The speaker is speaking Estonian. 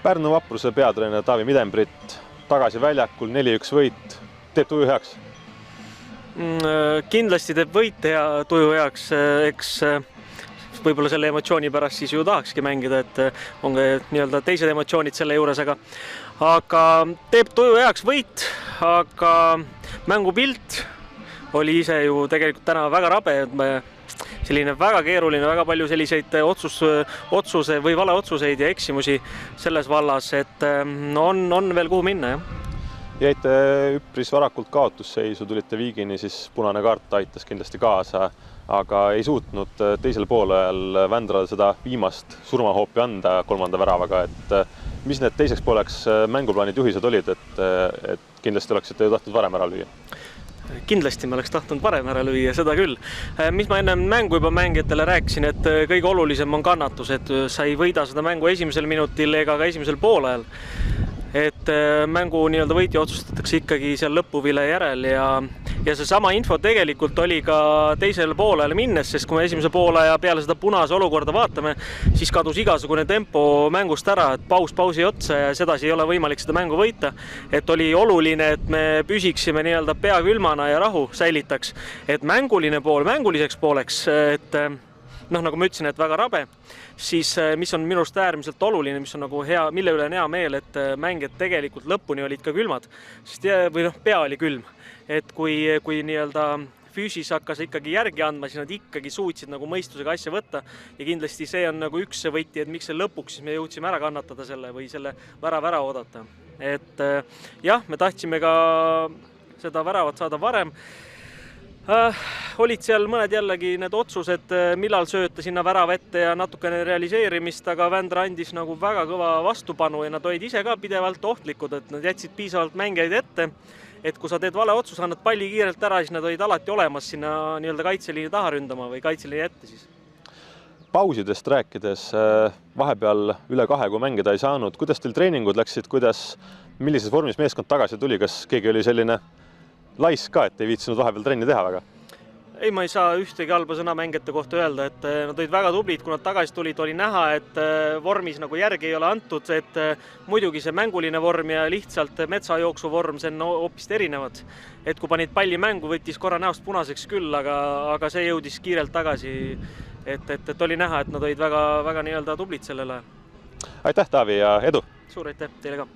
Pärnu Vapruse peatreener Taavi Midembritt tagasi väljakul 4-1 võit. Teeb tuju heaks? Kindlasti teeb võit ja tuju heaks. Eks võib-olla selle emotsiooni pärast siis ju tahakski mängida, et on ka nii-öelda teised emotsioonid selle juures, aga teeb tuju heaks võit, aga mängupilt oli ise ju tegelikult täna väga rabe, selline väga keeruline, väga palju selliseid otsuse või valeotsuseid ja eksimusi selles vallas, et on veel kuhu minna, jah. Jäite üpris varakult kaotusseisu, tulite viigini, siis punane kaart aitas kindlasti kaasa, aga ei suutnud teisel poolajal Vändrale seda viimast surmahoopi anda kolmanda väravaga, et mis need teiseks pooleks mänguplaanid juhised olid, et kindlasti oleksite ju tahtnud varem ära lüüa? Kindlasti me oleks tahtnud varem ära lüüa, seda küll. Mis ma enne mängu juba mängijatele rääkisin, et kõige olulisem on kannatus, et sa ei võida seda mängu esimesel minutil ega ka esimesel poolajal. Et mängu nii-öelda võitja otsustatakse ikkagi seal lõpuvile järel ja see sama info tegelikult oli ka teisele poolajale minnes, sest kui me esimese poolaja peale seda punase olukorda vaatame, siis kadus igasugune tempo mängust ära, et pausi otsa ja sedasi ei ole võimalik seda mängu võita. Et oli oluline, et me püsiksime nii-öelda pea külmana ja rahu säilitaks, et mänguliseks pooleks, et nagu ma ütlesin, et väga rabe, siis mis on minust äärmiselt oluline, mis on nagu hea, mille üle on hea meel, et mängijad tegelikult lõpuni olid ka külmad, või pea oli külm. Et kui nii-öelda füüsis hakkas ikkagi järgi andma, siis nad ikkagi suutsid nagu mõistusega asja võtta ja kindlasti see on nagu üks võti, et miks see lõpuks siis me jõudsime ära kannatada selle või selle värava ära oodata. Et jah, me tahtsime ka seda väravat saada varem. Olid seal mõned jällegi need otsused, millal sööta sinna värava ette ja natukene realiseerimist, aga Vändra andis nagu väga kõva vastupanu ja nad olid ise ka pidevalt ohtlikud, et nad jätsid piisavalt mängijaid ette, et kui sa teed vale otsus, annad palli kiirelt ära, siis nad olid alati olemas sinna nii-öelda kaitseliini taha ründama või kaitseliini ette siis. Pausidest rääkides, vahepeal üle 2, kui mängida ei saanud, kuidas teil treeningud läksid, millises vormis meeskond tagasi tuli, kas keegi oli selline laisk ka, et ei viitsinud vahepeal trenni teha väga? Ei, ma ei saa ühtegi halba sõna mängijate kohta öelda, et nad olid väga tublid, kui nad tagasi tulid, oli näha, et vormis nagu järgi ei ole antud, et muidugi see mänguline vorm ja lihtsalt metsajooksu vorm, see on hoopis erinevad. Et kui panid palli mängu, võttis korra näost punaseks küll, aga see jõudis kiirelt tagasi, et oli näha, et nad olid väga nii-öelda tublid sellele. Aitäh, Taavi, ja edu! Suur aitäh teile ka!